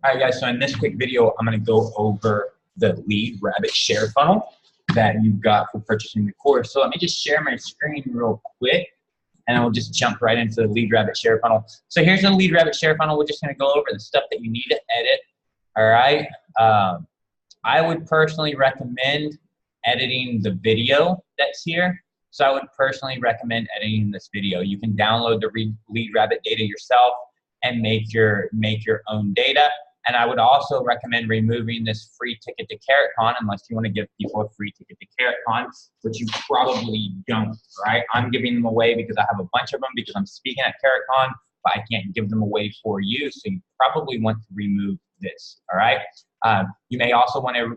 All right, guys, so in this quick video, I'm going to go over the lead rabbit share funnel that you've got for purchasing the course. So let me just share my screen real quick, and we'll just jump right into the lead rabbit share funnel. So here's the lead rabbit share funnel. We're just going to go over the stuff that you need to edit. All right. I would personally recommend editing the video that's here. So I would personally recommend editing this video. You can download the lead rabbit data yourself and make your own data. And I would also recommend removing this free ticket to CarrotCon unless you want to give people a free ticket to CarrotCon, which you probably don't, right? I'm giving them away because I have a bunch of them because I'm speaking at CarrotCon, but I can't give them away for you. So you probably want to remove this, all right? You may also want to,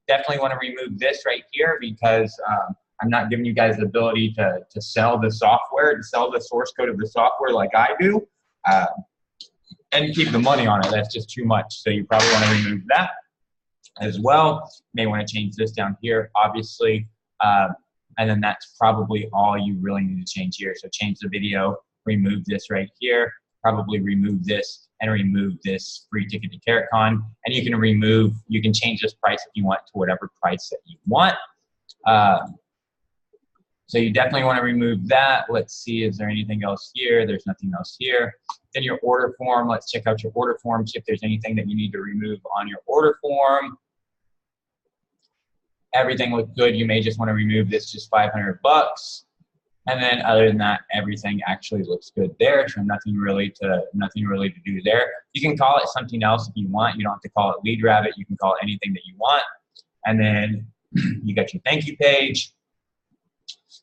definitely want to remove this right here because I'm not giving you guys the ability to sell the software, to sell the source code of the software like I do. And keep the money on it. That's just too much. So you probably want to remove that as well. You may want to change this down here, obviously. And then that's probably all you really need to change here. So change the video, remove this right here, probably remove this, and remove this free ticket to CarrotCon. And you can change this price if you want to whatever price that you want. So you definitely want to remove that. Let's see, is there anything else here? There's nothing else here. Then your order form, let's check out your order form, see if there's anything that you need to remove on your order form. Everything looks good. You may just want to remove this, just 500 bucks. And then other than that, everything actually looks good there. So nothing really to do there. You can call it something else if you want. You don't have to call it lead rabbit. You can call it anything that you want. And then you got your thank you page.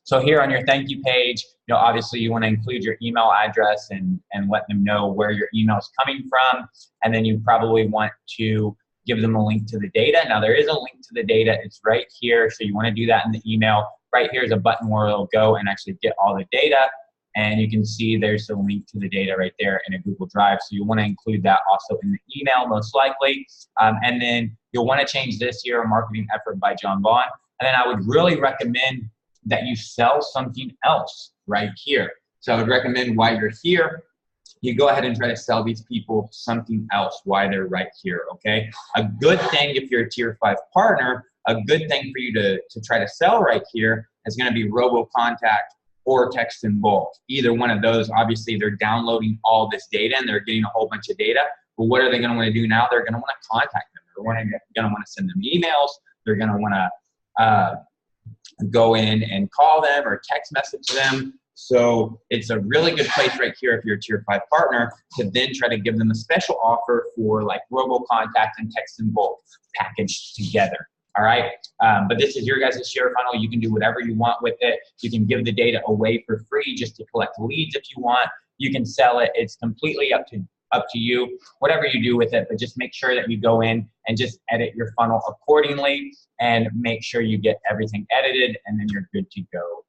So here on your thank you page, obviously you want to include your email address and let them know where your email is coming from. And then you probably want to give them a link to the data. Now there is a link to the data. It's right here. So you want to do that in the email. Right here is a button where it'll go and actually get all the data. And you can see there's a link to the data right there in a Google Drive. So you want to include that also in the email most likely. And then you'll want to change this here, a marketing effort by John Vaughn. And then I would really recommend that you sell something else right here. So I would recommend while you're here, you go ahead and try to sell these people something else while they're right here, okay? A good thing if you're a tier 5 partner, a good thing for you to try to sell right here is gonna be robo-contact or text in bulk. Either one of those, obviously they're downloading all this data and they're getting a whole bunch of data, but what are they gonna wanna do now? They're gonna wanna contact them. They're gonna wanna send them emails. They're gonna wanna go in and call them or text message them. So it's a really good place right here if you're a tier 5 partner to then try to give them a special offer for like robo contact and text in bulk packaged together. All right. But this is your guys' share funnel. You can do whatever you want with it. You can give the data away for free just to collect leads if you want. You can sell it. It's completely up to you, whatever you do with it, but just make sure that you go in and just edit your funnel accordingly and make sure you get everything edited and then you're good to go.